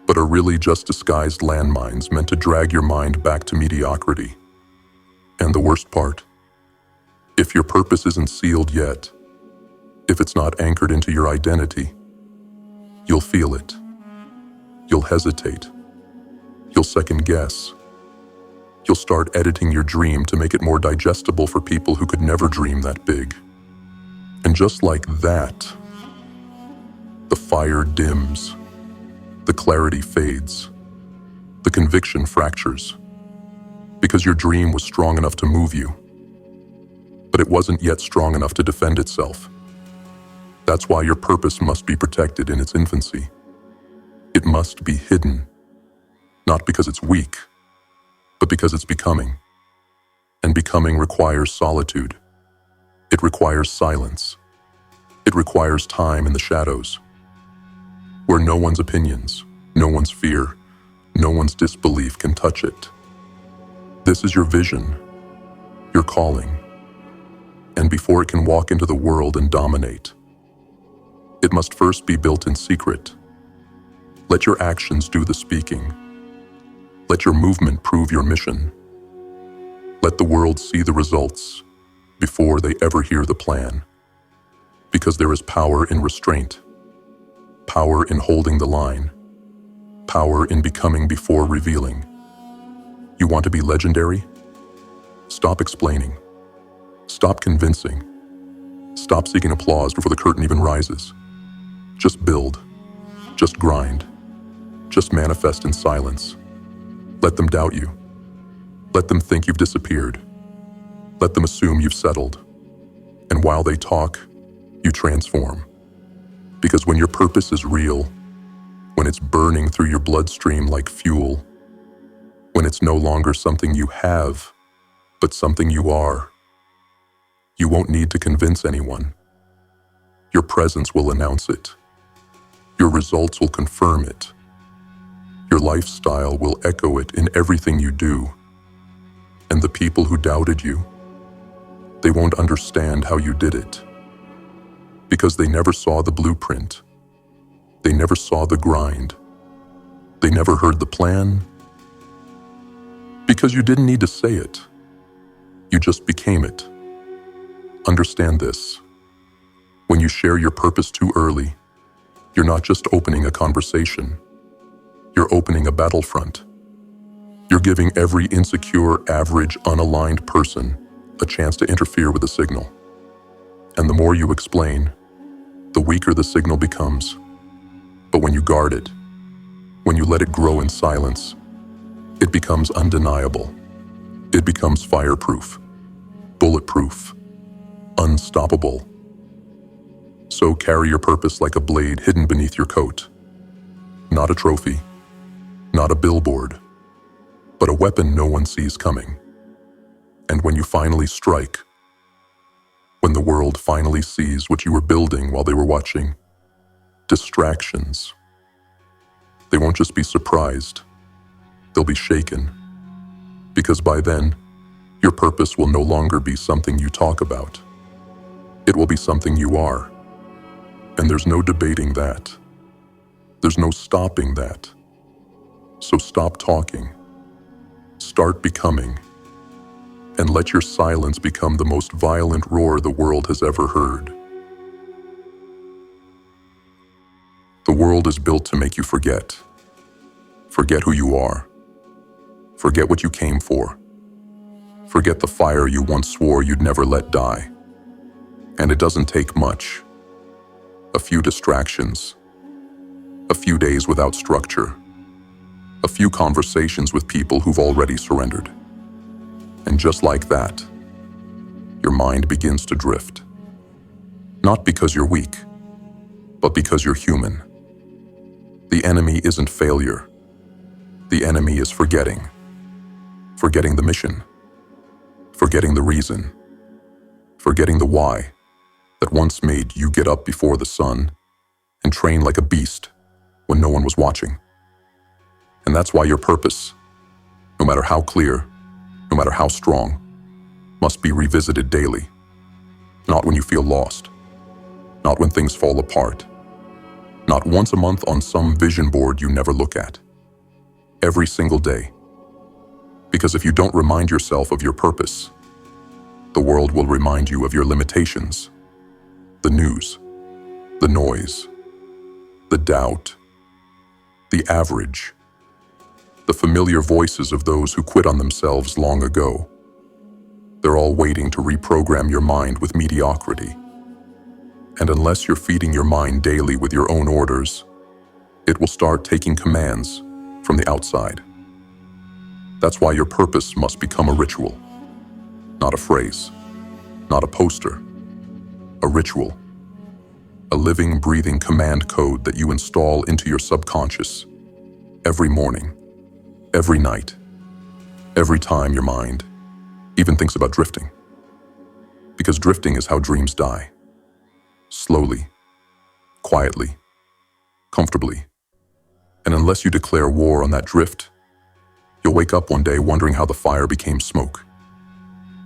but are really just disguised landmines meant to drag your mind back to mediocrity. And the worst part, if your purpose isn't sealed yet, if it's not anchored into your identity, you'll feel it. You'll hesitate. You'll second guess. You'll start editing your dream to make it more digestible for people who could never dream that big. And just like that, the fire dims, the clarity fades, the conviction fractures, because your dream was strong enough to move you, but it wasn't yet strong enough to defend itself. That's why your purpose must be protected in its infancy. It must be hidden, not because it's weak, but because it's becoming. And becoming requires solitude. It requires silence. It requires time in the shadows, where no one's opinions, no one's fear, no one's disbelief can touch it. This is your vision, your calling. And before it can walk into the world and dominate, it must first be built in secret. Let your actions do the speaking. Let your movement prove your mission. Let the world see the results before they ever hear the plan. Because there is power in restraint, power in holding the line, power in becoming before revealing. You want to be legendary? Stop explaining. Stop convincing. Stop seeking applause before the curtain even rises. Just build. Just grind. Just manifest in silence. Let them doubt you. Let them think you've disappeared. Let them assume you've settled. And while they talk, you transform. Because when your purpose is real, when it's burning through your bloodstream like fuel, when it's no longer something you have, but something you are, you won't need to convince anyone. Your presence will announce it. Your results will confirm it. Your lifestyle will echo it in everything you do. And the people who doubted you, they won't understand how you did it. Because they never saw the blueprint. They never saw the grind. They never heard the plan. Because you didn't need to say it. You just became it. Understand this. When you share your purpose too early, you're not just opening a conversation. You're opening a battlefront. You're giving every insecure, average, unaligned person a chance to interfere with the signal. And the more you explain, the weaker the signal becomes. But when you guard it, when you let it grow in silence, it becomes undeniable. It becomes fireproof, bulletproof, unstoppable. So carry your purpose like a blade hidden beneath your coat. Not a trophy, not a billboard, but a weapon no one sees coming. And when you finally strike, when the world finally sees what you were building while they were watching, distractions, they won't just be surprised, they'll be shaken. Because by then, your purpose will no longer be something you talk about. It will be something you are. And there's no debating that. There's no stopping that. So stop talking. Start becoming. And let your silence become the most violent roar the world has ever heard. The world is built to make you forget. Forget who you are. Forget what you came for. Forget the fire you once swore you'd never let die. And it doesn't take much. A few distractions. A few days without structure. A few conversations with people who've already surrendered. And just like that, your mind begins to drift. Not because you're weak, but because you're human. The enemy isn't failure. The enemy is forgetting. Forgetting the mission. Forgetting the reason. Forgetting the why that once made you get up before the sun and train like a beast when no one was watching. And that's why your purpose, no matter how clear, no matter how strong, must be revisited daily. Not when you feel lost. Not when things fall apart. Not once a month on some vision board you never look at. Every single day. Because if you don't remind yourself of your purpose, the world will remind you of your limitations. The news, the noise, the doubt, the average, the familiar voices of those who quit on themselves long ago. They're all waiting to reprogram your mind with mediocrity. And unless you're feeding your mind daily with your own orders, it will start taking commands from the outside. That's why your purpose must become a ritual, not a phrase, not a poster, a ritual, a living, breathing command code that you install into your subconscious every morning, every night, every time your mind even thinks about drifting. Because drifting is how dreams die. Slowly, quietly, comfortably. And unless you declare war on that drift, you'll wake up one day wondering how the fire became smoke.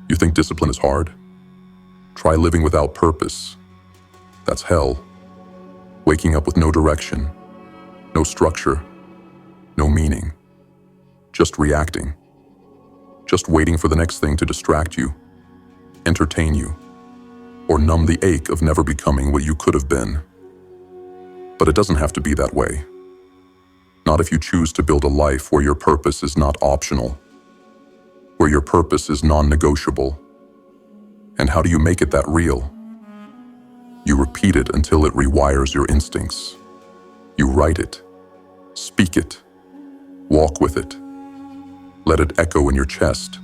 You think discipline is hard? Try living without purpose. That's hell. Waking up with no direction, no structure, no meaning. Just reacting. Just waiting for the next thing to distract you, entertain you, or numb the ache of never becoming what you could have been. But it doesn't have to be that way. Not if you choose to build a life where your purpose is not optional, where your purpose is non-negotiable. And how do you make it that real? You repeat it until it rewires your instincts. You write it, speak it, walk with it. Let it echo in your chest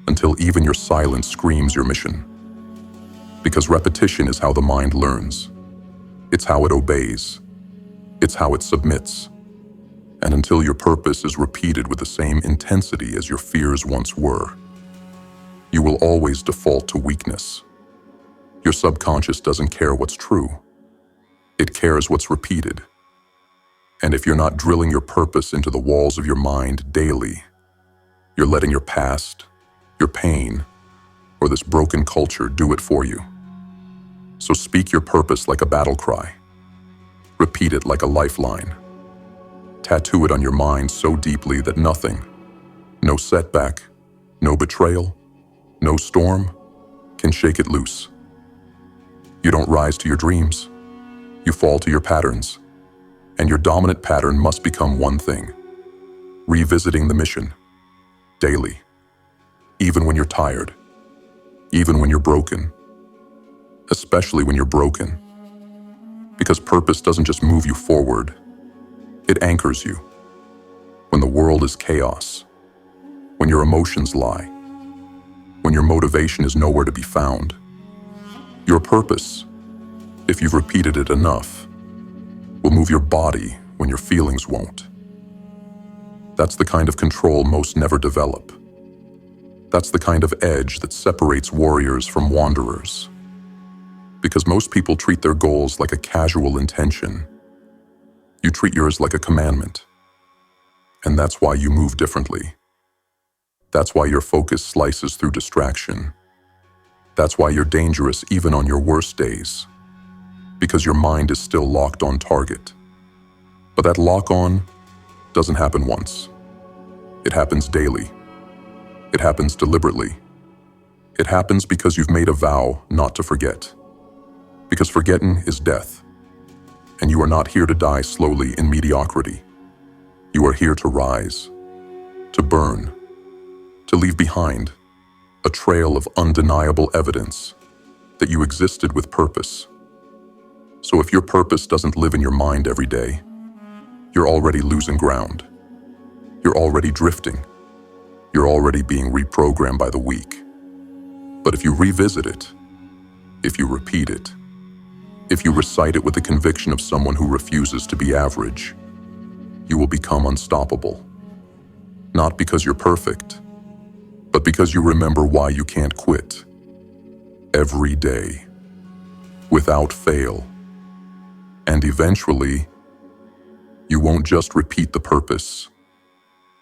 until even your silence screams your mission. Because repetition is how the mind learns. It's how it obeys. It's how it submits. And until your purpose is repeated with the same intensity as your fears once were, you will always default to weakness. Your subconscious doesn't care what's true. It cares what's repeated. And if you're not drilling your purpose into the walls of your mind daily, you're letting your past, your pain, or this broken culture do it for you. So speak your purpose like a battle cry. Repeat it like a lifeline. Tattoo it on your mind so deeply that nothing, no setback, no betrayal, no storm, can shake it loose. You don't rise to your dreams. You fall to your patterns. And your dominant pattern must become one thing: revisiting the mission. Daily. Even when you're tired. Even when you're broken. Especially when you're broken. Because purpose doesn't just move you forward. It anchors you. When the world is chaos. When your emotions lie. When your motivation is nowhere to be found. Your purpose, if you've repeated it enough, will move your body when your feelings won't. That's the kind of control most never develop. That's the kind of edge that separates warriors from wanderers. Because most people treat their goals like a casual intention. You treat yours like a commandment. And that's why you move differently. That's why your focus slices through distraction. That's why you're dangerous even on your worst days. Because your mind is still locked on target. But that lock-on doesn't happen once. It happens daily. It happens deliberately. It happens because you've made a vow not to forget. Because forgetting is death. And you are not here to die slowly in mediocrity. You are here to rise, to burn, to leave behind a trail of undeniable evidence that you existed with purpose. So if your purpose doesn't live in your mind every day, you're already losing ground. You're already drifting. You're already being reprogrammed by the weak. But if you revisit it, if you repeat it, if you recite it with the conviction of someone who refuses to be average, you will become unstoppable. Not because you're perfect, but because you remember why you can't quit. Every day, without fail. And eventually, you won't just repeat the purpose,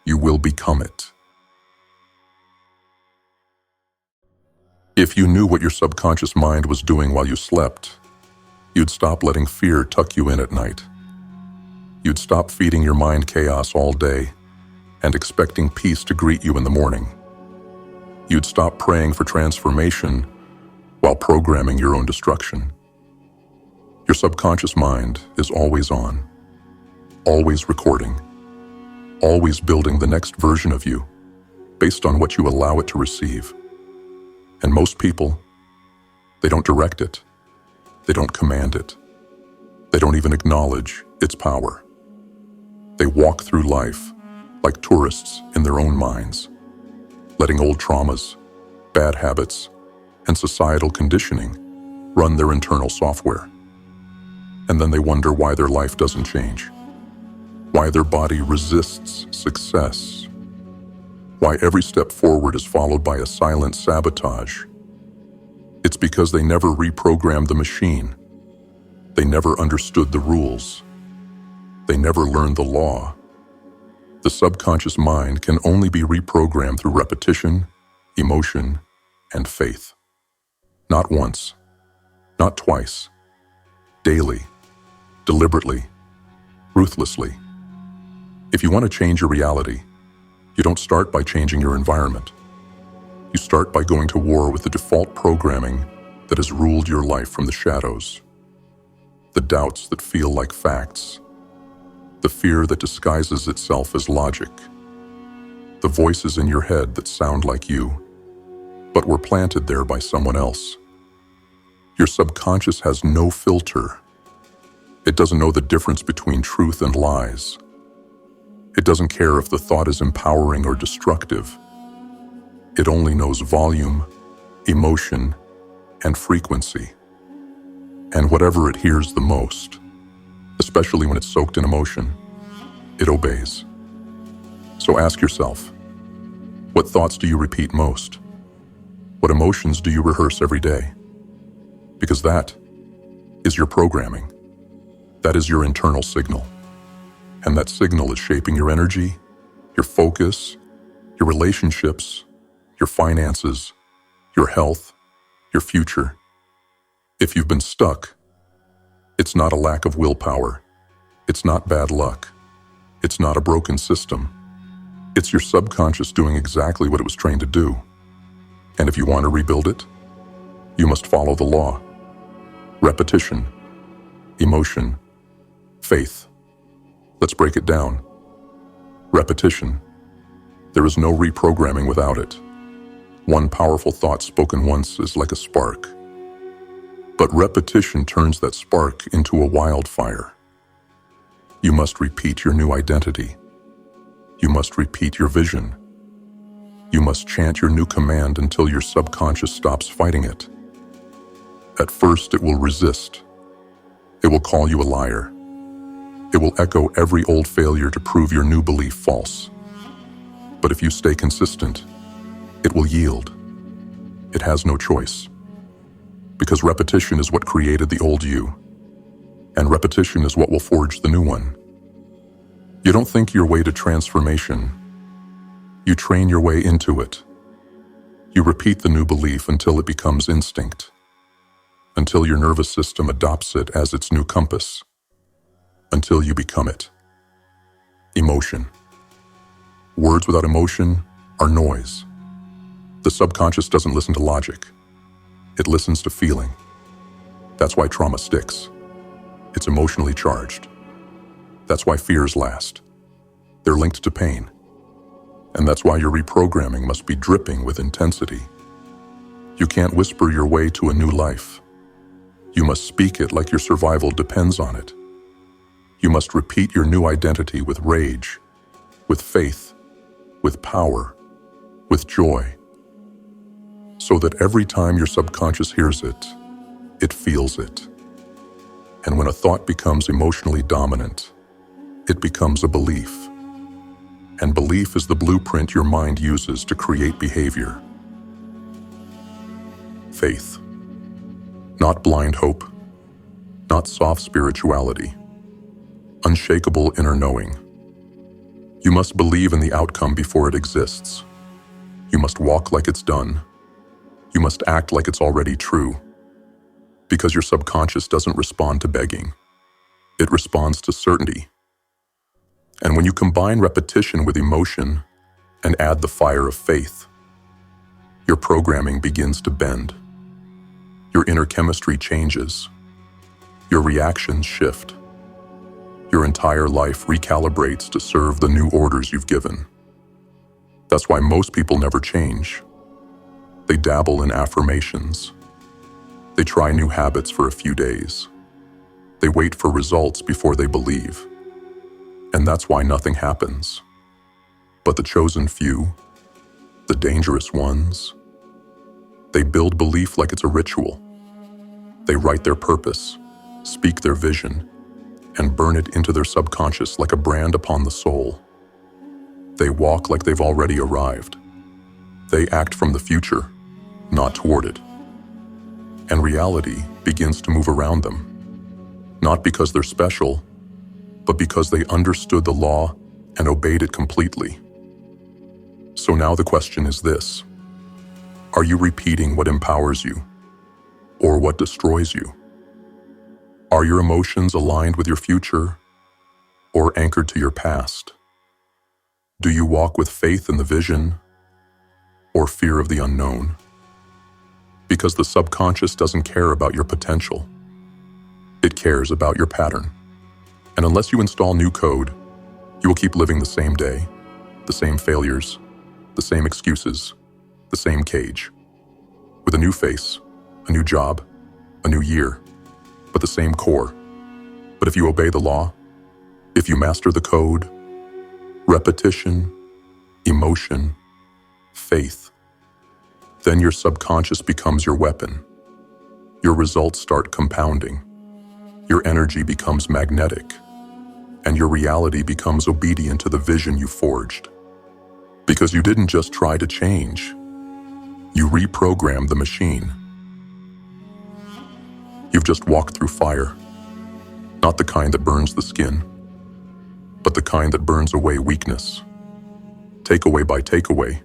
you will become it. If you knew what your subconscious mind was doing while you slept, you'd stop letting fear tuck you in at night. You'd stop feeding your mind chaos all day and expecting peace to greet you in the morning. You'd stop praying for transformation while programming your own destruction. Your subconscious mind is always on, always recording, always building the next version of you based on what you allow it to receive. And most people, they don't direct it. They don't command it. They don't even acknowledge its power. They walk through life like tourists in their own minds, letting old traumas, bad habits, and societal conditioning run their internal software. And then they wonder why their life doesn't change, why their body resists success, why every step forward is followed by a silent sabotage. It's because they never reprogrammed the machine. They never understood the rules. They never learned the law. The subconscious mind can only be reprogrammed through repetition, emotion, and faith. Not once, not twice, daily, deliberately, ruthlessly. If you want to change your reality, you don't start by changing your environment. You start by going to war with the default programming that has ruled your life from the shadows. The doubts that feel like facts. The fear that disguises itself as logic. The voices in your head that sound like you, but were planted there by someone else. Your subconscious has no filter. It doesn't know the difference between truth and lies. It doesn't care if the thought is empowering or destructive. It only knows volume, emotion, and frequency. And whatever it hears the most, especially when it's soaked in emotion, it obeys. So ask yourself, what thoughts do you repeat most? What emotions do you rehearse every day? Because that is your programming. That is your internal signal. And that signal is shaping your energy, your focus, your relationships, your finances, your health, your future. If you've been stuck, it's not a lack of willpower. It's not bad luck. It's not a broken system. It's your subconscious doing exactly what it was trained to do. And if you want to rebuild it, you must follow the law. Repetition, emotion, faith. Let's break it down. Repetition. There is no reprogramming without it. One powerful thought spoken once is like a spark. But repetition turns that spark into a wildfire. You must repeat your new identity. You must repeat your vision. You must chant your new command until your subconscious stops fighting it. At first, it will resist. It will call you a liar. It will echo every old failure to prove your new belief false. But if you stay consistent, it will yield. It has no choice. Because repetition is what created the old you, and repetition is what will forge the new one. You don't think your way to transformation. You train your way into it. You repeat the new belief until it becomes instinct, until your nervous system adopts it as its new compass, until you become it. Emotion. Words without emotion are noise. The subconscious doesn't listen to logic. It listens to feeling. That's why trauma sticks. It's emotionally charged. That's why fears last. They're linked to pain. And that's why your reprogramming must be dripping with intensity. You can't whisper your way to a new life. You must speak it like your survival depends on it. You must repeat your new identity with rage, with faith, with power, with joy, so that every time your subconscious hears it, it feels it. And when a thought becomes emotionally dominant, it becomes a belief. And belief is the blueprint your mind uses to create behavior. Faith. Not blind hope, not soft spirituality. Unshakable inner knowing. You must believe in the outcome before it exists. You must walk like it's done. You must act like it's already true. Because your subconscious doesn't respond to begging. It responds to certainty. And when you combine repetition with emotion and add the fire of faith, your programming begins to bend. Your inner chemistry changes. Your reactions shift. Your entire life recalibrates to serve the new orders you've given. That's why most people never change. They dabble in affirmations. They try new habits for a few days. They wait for results before they believe. And that's why nothing happens. But the chosen few, the dangerous ones, they build belief like it's a ritual. They write their purpose, speak their vision, and burn it into their subconscious like a brand upon the soul. They walk like they've already arrived. They act from the future, not toward it. And reality begins to move around them, not because they're special, but because they understood the law and obeyed it completely. So now the question is this: are you repeating what empowers you, or what destroys you? Are your emotions aligned with your future, or anchored to your past? Do you walk with faith in the vision, or fear of the unknown? Because the subconscious doesn't care about your potential. It cares about your pattern. And unless you install new code, you will keep living the same day, the same failures, the same excuses, the same cage, with a new face, a new job, a new year, but the same core. But if you obey the law, if you master the code, repetition, emotion, faith, then your subconscious becomes your weapon. Your results start compounding. Your energy becomes magnetic, and your reality becomes obedient to the vision you forged. Because you didn't just try to change, you reprogrammed the machine. You've just walked through fire, not the kind that burns the skin, but the kind that burns away weakness. Takeaway by takeaway,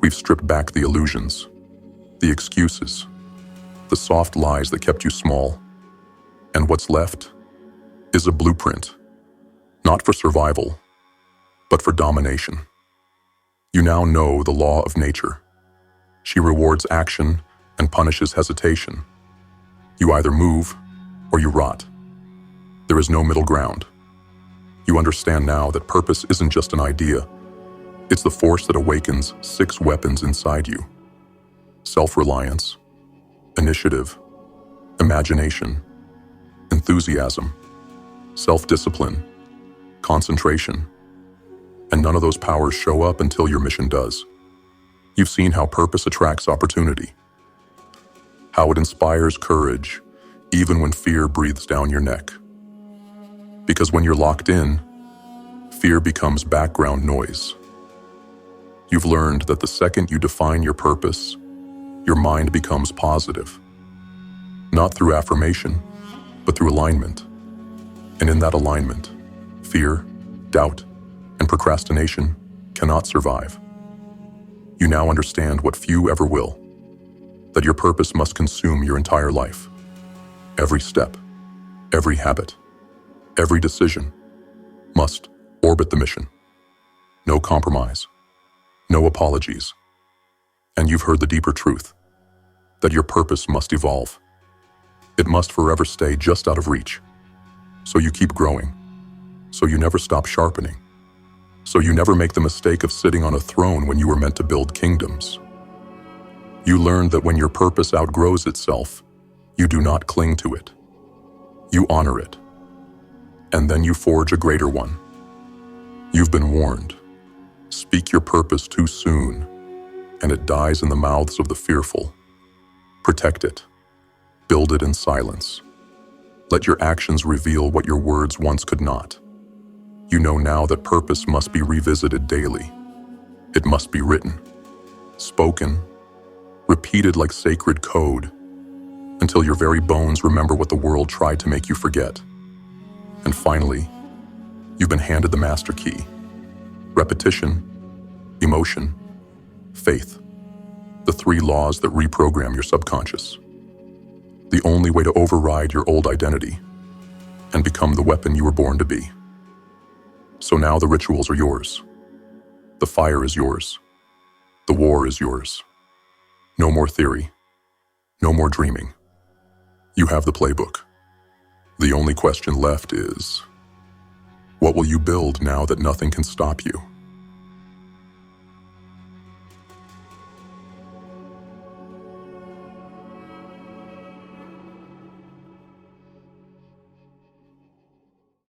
we've stripped back the illusions, the excuses, the soft lies that kept you small, and what's left is a blueprint, not for survival, but for domination. You now know the law of nature. She rewards action and punishes hesitation. You either move or you rot. There is no middle ground. You understand now that purpose isn't just an idea. It's the force that awakens 6 weapons inside you: self-reliance, initiative, imagination, enthusiasm, self-discipline, concentration. And none of those powers show up until your mission does. You've seen how purpose attracts opportunity, how it inspires courage, even when fear breathes down your neck. Because when you're locked in, fear becomes background noise. You've learned that the second you define your purpose, your mind becomes positive. Not through affirmation, but through alignment. And in that alignment, fear, doubt, and procrastination cannot survive. You now understand what few ever will, that your purpose must consume your entire life. Every step, every habit, every decision must orbit the mission. No compromise, no apologies. And you've heard the deeper truth, that your purpose must evolve. It must forever stay just out of reach. So you keep growing, so you never stop sharpening, so you never make the mistake of sitting on a throne when you were meant to build kingdoms. You learn that when your purpose outgrows itself, you do not cling to it. You honor it. And then you forge a greater one. You've been warned. Speak your purpose too soon, and it dies in the mouths of the fearful. Protect it. Build it in silence. Let your actions reveal what your words once could not. You know now that purpose must be revisited daily. It must be written, spoken, repeated like sacred code, until your very bones remember what the world tried to make you forget. And finally, you've been handed the master key. Repetition, emotion, faith. The 3 laws that reprogram your subconscious. The only way to override your old identity and become the weapon you were born to be. So now the rituals are yours. The fire is yours. The war is yours. No more theory. No more dreaming. You have the playbook. The only question left is, what will you build now that nothing can stop you?